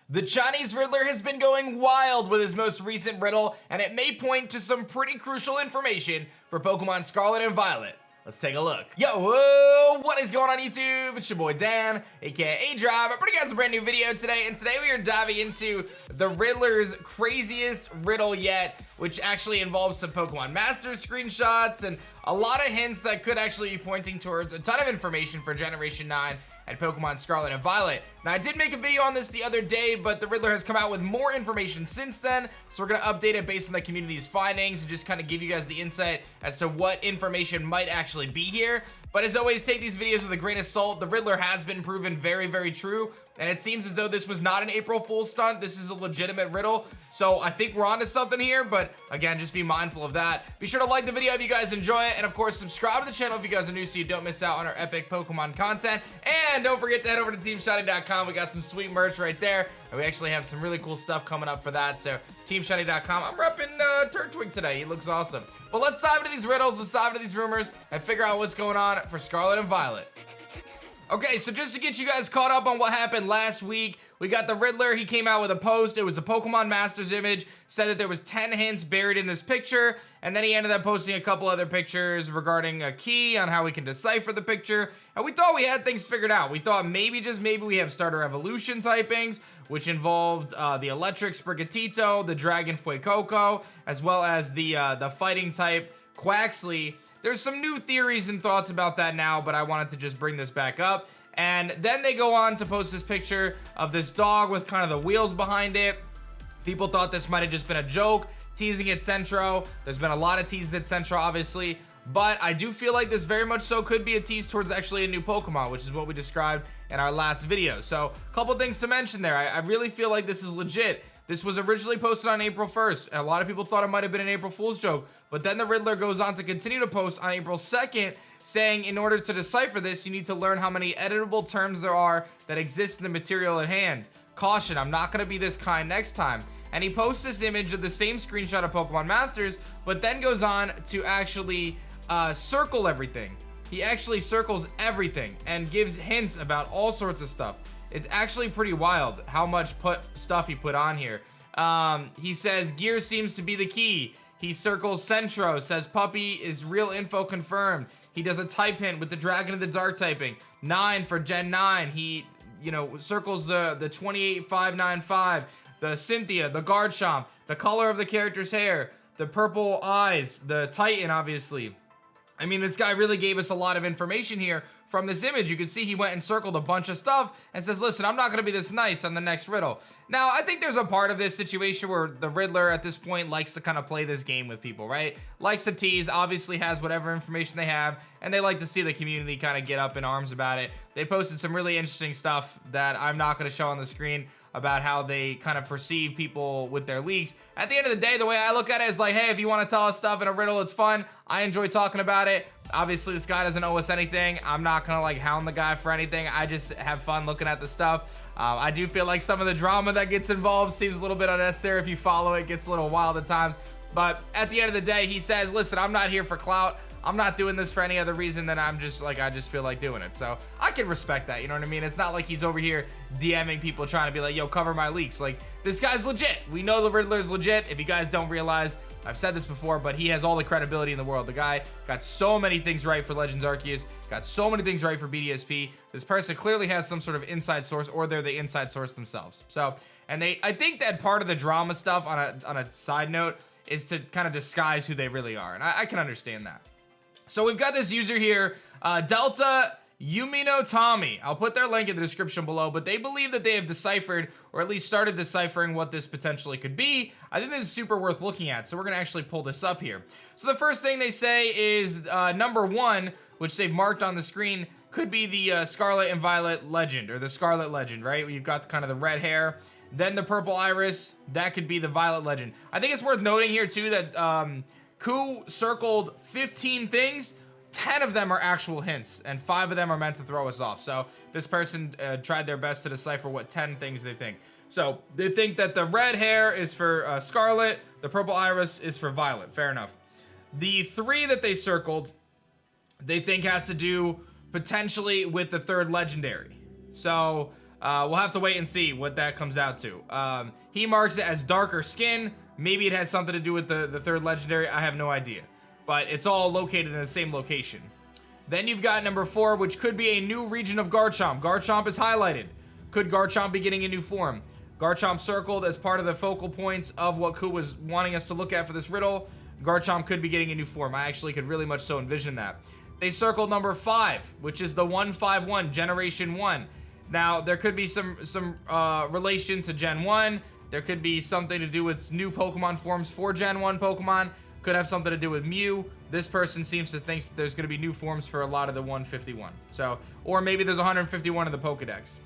The Chinese Riddler has been going wild with his most recent riddle, and it may point to some pretty crucial information for Pokemon Scarlet and Violet. Let's take a look. Yo, whoa, what is going on YouTube? It's your boy Dan, aka Drive. I'm bringing you guys a brand new video today, and today we are diving into the Riddler's craziest riddle yet, which actually involves some Pokemon Masters screenshots and a lot of hints that could actually be pointing towards a ton of information for Generation 9 and Pokemon Scarlet and Violet. Now, I did make a video on this the other day, but the Riddler has come out with more information since then, so we're gonna update it based on the community's findings and just kind of give you guys the insight as to what information might actually be here. But as always, take these videos with a grain of salt. The Riddler has been proven very, very true, and it seems as though this was not an April Fool's stunt. This is a legitimate riddle, so I think we're onto something here, but again, just be mindful of that. Be sure to like the video if you guys enjoy it, and of course, subscribe to the channel if you guys are new so you don't miss out on our epic Pokemon content. And don't forget to head over to TeamShiny.com. We got some sweet merch right there, and we actually have some really cool stuff coming up for that, so TeamShiny.com. I'm repping Turtwig today. He looks awesome. But let's dive into these riddles, let's dive into these rumors, and figure out what's going on for Scarlet and Violet. Okay, so just to get you guys caught up on what happened last week, we got the Riddler. He came out with a post. It was a Pokemon Masters image, said that there was 10 hints buried in this picture, and then he ended up posting a couple other pictures regarding a key on how we can decipher the picture, and we thought we had things figured out. We thought maybe, just maybe, we have starter evolution typings, which involved the electric Sprigatito, the dragon Fuecoco, as well as the fighting type Quaxley. There's some new theories and thoughts about that now, but I wanted to just bring this back up. And then they go on to post this picture of this dog with kind of the wheels behind it. People thought this might have just been a joke, teasing at Centro. There's been a lot of teases at Centro, obviously, but I do feel like this very much so could be a tease towards actually a new Pokemon, which is what we described in our last video. So a couple things to mention there. I really feel like this is legit. This was originally posted on April 1st, and a lot of people thought it might have been an April Fool's joke, but then the Riddler goes on to continue to post on April 2nd, saying in order to decipher this, you need to learn how many editable terms there are that exist in the material at hand. Caution, I'm not going to be this kind next time. And he posts this image of the same screenshot of Pokemon Masters, but then goes on to actually circle everything. He actually circles everything and gives hints about all sorts of stuff. It's actually pretty wild how much stuff he put on here. He says gear seems to be the key. He circles Centro, says puppy is real info confirmed. He does a type hint with the dragon of the dark typing. 9 for Gen 9. He, circles the 28595, the Cynthia, the Garchomp, the color of the character's hair, the purple eyes, the Titan, obviously. I mean, this guy really gave us a lot of information here from this image. You can see he went and circled a bunch of stuff and says, listen, I'm not going to be this nice on the next riddle. Now, I think there's a part of this situation where the Riddler at this point likes to kind of play this game with people, right? Likes to tease, obviously has whatever information they have, and they like to see the community kind of get up in arms about it. They posted some really interesting stuff that I'm not going to show on the screen about how they kind of perceive people with their leaks. At the end of the day, the way I look at it is like, hey, if you want to tell us stuff in a riddle, it's fun. I enjoy talking about it. Obviously, this guy doesn't owe us anything. I'm not gonna like hound the guy for anything. I just have fun looking at the stuff. I do feel like some of the drama that gets involved seems a little bit unnecessary. If you follow it, gets a little wild at times. But at the end of the day, he says, listen, I'm not here for clout. I'm not doing this for any other reason than I'm just like, I just feel like doing it. So I can respect that, you know what I mean? It's not like he's over here DMing people trying to be like, yo, cover my leaks. Like, this guy's legit. We know the Riddler's legit. If you guys don't realize, I've said this before, but he has all the credibility in the world. The guy got so many things right for Legends Arceus, got so many things right for BDSP. This person clearly has some sort of inside source, or they're the inside source themselves. So, and I think that part of the drama stuff on a side note is to kind of disguise who they really are, and I can understand that. So we've got this user here, Delta Yumino Tommy. I'll put their link in the description below, but they believe that they have deciphered, or at least started deciphering, what this potentially could be. I think this is super worth looking at, so we're gonna actually pull this up here. So the first thing they say is number 1, which they've marked on the screen, could be the Scarlet and Violet legend, or the Scarlet legend, right? You've got kind of the red hair, then the purple iris, that could be the Violet legend. I think it's worth noting here too that Ku circled 15 things. 10 of them are actual hints, and 5 of them are meant to throw us off. So this person tried their best to decipher what 10 things they think. So they think that the red hair is for Scarlet, the purple iris is for Violet. Fair enough. The 3 that they circled, they think has to do potentially with the 3rd legendary. So We'll have to wait and see what that comes out to. He marks it as darker skin. Maybe it has something to do with the third legendary. I have no idea. But it's all located in the same location. Then you've got number 4, which could be a new region of Garchomp. Garchomp is highlighted. Could Garchomp be getting a new form? Garchomp circled as part of the focal points of what Ku was wanting us to look at for this riddle. Garchomp could be getting a new form. I actually could really much so envision that. They circled number 5, which is the 151, Generation 1. Now, there could be some relation to Gen 1. There could be something to do with new Pokemon forms for Gen 1 Pokemon. Could have something to do with Mew. This person seems to think there's going to be new forms for a lot of the 151. So, or maybe there's 151 in the Pokedex.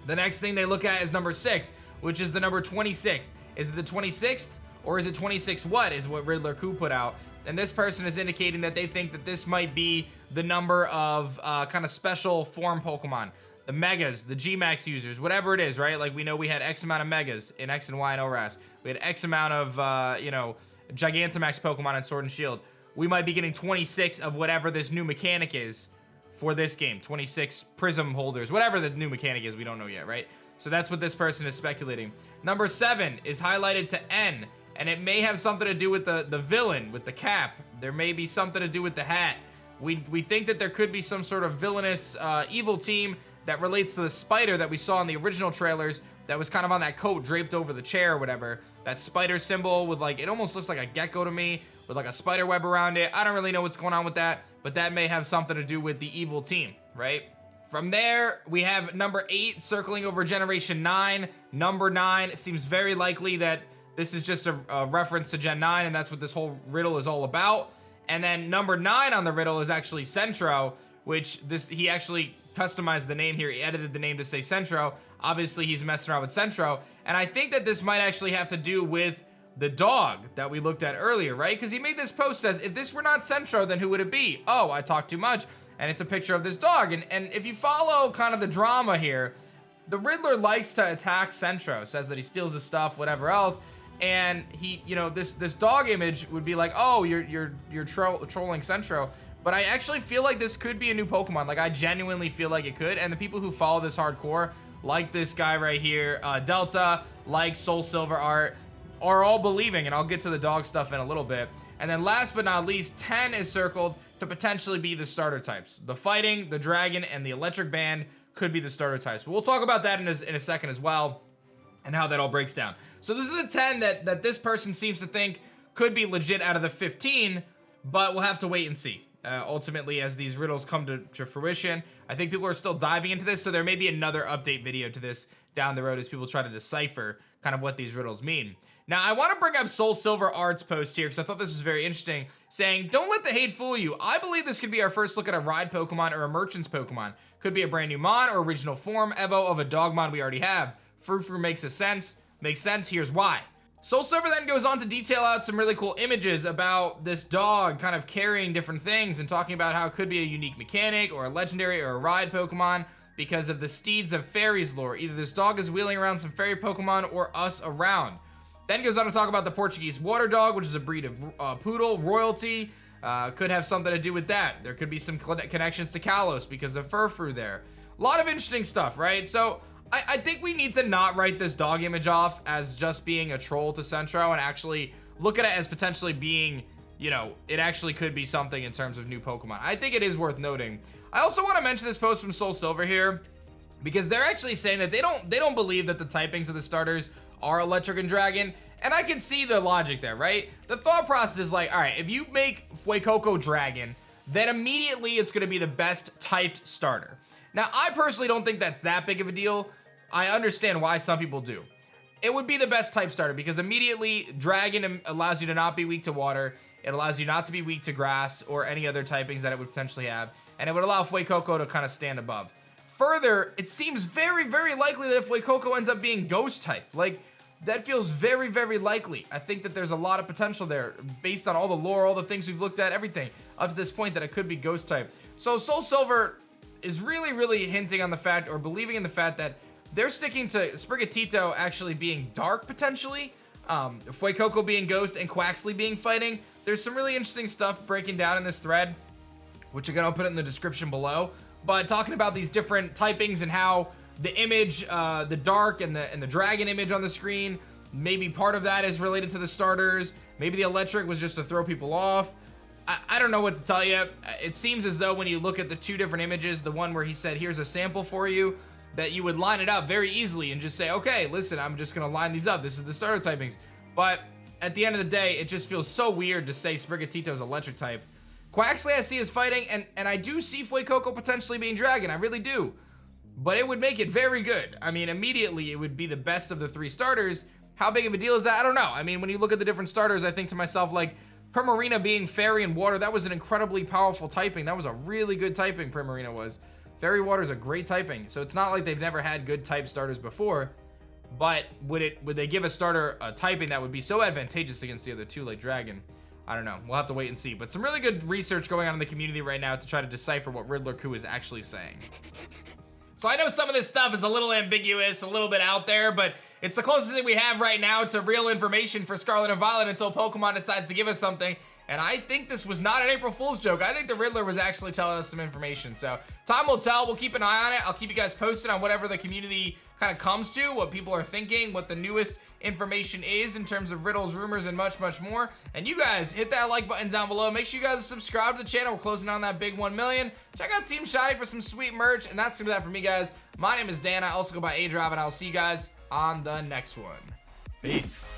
The next thing they look at is number 6, which is the number 26. Is it the 26th or is it 26 what is what Riddler Ku put out? And this person is indicating that they think that this might be the number of kind of special form Pokemon. The Megas, the G-Max users, whatever it is, right? Like we know we had X amount of Megas in X and Y and ORAS. We had X amount of, you know, Gigantamax Pokemon in Sword and Shield. We might be getting 26 of whatever this new mechanic is for this game. 26 Prism holders, whatever the new mechanic is, we don't know yet, right? So that's what this person is speculating. Number 7 is highlighted to N, and it may have something to do with the villain, with the cap. There may be something to do with the hat. We think that there could be some sort of villainous evil team that relates to the spider that we saw in the original trailers that was kind of on that coat draped over the chair or whatever. That spider symbol with like, it almost looks like a gecko to me with like a spider web around it. I don't really know what's going on with that, but that may have something to do with the evil team, right? From there, we have number 8 circling over Generation 9. Number 9 seems very likely that this is just a reference to Gen 9 and that's what this whole riddle is all about. And then number 9 on the riddle is actually Centro, which he actually customized the name here. He edited the name to say Centro. Obviously, he's messing around with Centro. And I think that this might actually have to do with the dog that we looked at earlier, right? Because he made this post says, if this were not Centro, then who would it be? Oh, I talk too much. And it's a picture of this dog. And if you follow kind of the drama here, the Riddler likes to attack Centro, says that he steals his stuff, whatever else. And he, you know, this dog image would be like, oh, you're trolling Centro. But I actually feel like this could be a new Pokemon. Like, I genuinely feel like it could. And the people who follow this hardcore, like this guy right here, Delta, like Soul Silver Art, are all believing. And I'll get to the dog stuff in a little bit. And then last but not least, 10 is circled to potentially be the starter types. The Fighting, the Dragon, and the Electric Band could be the starter types. But we'll talk about that in a second as well, and how that all breaks down. So this is the 10 that this person seems to think could be legit out of the 15, but we'll have to wait and see. Ultimately, as these riddles come to fruition, I think people are still diving into this, so there may be another update video to this down the road as people try to decipher kind of what these riddles mean. Now, I want to bring up Soul Silver Art's post here because I thought this was very interesting, saying, don't let the hate fool you. I believe this could be our first look at a ride Pokemon or a merchant's Pokemon. Could be a brand new Mon or original form, Evo of a Dogmon we already have. Frou-Frou makes sense. Here's why. Soul Silver then goes on to detail out some really cool images about this dog kind of carrying different things and talking about how it could be a unique mechanic or a legendary or a ride Pokemon because of the Steeds of Fairies lore. Either this dog is wheeling around some fairy Pokemon or us around. Then goes on to talk about the Portuguese water dog, which is a breed of poodle royalty. Could have something to do with that. There could be some connections to Kalos because of Frou-Frou there. A lot of interesting stuff, right? So I think we need to not write this dog image off as just being a troll to Centro and actually look at it as potentially being, you know, it actually could be something in terms of new Pokemon. I think it is worth noting. I also want to mention this post from Soul Silver here because they're actually saying that they don't believe that the typings of the starters are Electric and Dragon, and I can see the logic there, right? The thought process is like, all right, if you make Fuecoco Dragon, then immediately it's going to be the best typed starter. Now, I personally don't think that's that big of a deal. I understand why some people do. It would be the best type starter because immediately Dragon allows you to not be weak to water. It allows you not to be weak to grass or any other typings that it would potentially have. And it would allow Fuecoco to kind of stand above. Further, it seems very, very likely that Fuecoco ends up being ghost type. Like, that feels very, very likely. I think that there's a lot of potential there based on all the lore, all the things we've looked at, everything up to this point that it could be ghost type. So Soul Silver is really, really hinting on the fact or believing in the fact that they're sticking to Sprigatito actually being dark potentially, Fuecoco being ghost, and Quaxley being fighting. There's some really interesting stuff breaking down in this thread, which again I'll put it in the description below. But talking about these different typings and how the image, the dark and the dragon image on the screen, maybe part of that is related to the starters. Maybe the electric was just to throw people off. I don't know what to tell you. It seems as though when you look at the two different images, the one where he said, here's a sample for you, that you would line it up very easily and just say, okay, listen, I'm just gonna line these up. This is the starter typings. But at the end of the day, it just feels so weird to say Sprigatito's electric type. Quaxley I see as fighting, and I do see Fuecoco potentially being dragon, I really do. But it would make it very good. I mean, immediately it would be the best of the three starters. How big of a deal is that? I don't know. I mean, when you look at the different starters, I think to myself, like, Primarina being Fairy and Water, that was an incredibly powerful typing. That was a really good typing, Primarina was. Fairy Water is a great typing, so it's not like they've never had good type starters before, but would they give a starter a typing that would be so advantageous against the other two, like Dragon? I don't know. We'll have to wait and see. But some really good research going on in the community right now to try to decipher what Riddler Coup is actually saying. So I know some of this stuff is a little ambiguous, a little bit out there, but it's the closest thing we have right now to real information for Scarlet and Violet until Pokemon decides to give us something. And I think this was not an April Fool's joke. I think the Riddler was actually telling us some information. So time will tell. We'll keep an eye on it. I'll keep you guys posted on whatever the community kind of comes to, what people are thinking, what the newest information is in terms of riddles, rumors, and much, much more. And you guys, hit that like button down below. Make sure you guys subscribe to the channel. We're closing on that big 1 million. Check out Team Shiny for some sweet merch. And that's gonna be that for me, guys. My name is Dan. I also go by A-Drive, and I'll see you guys on the next one. Peace.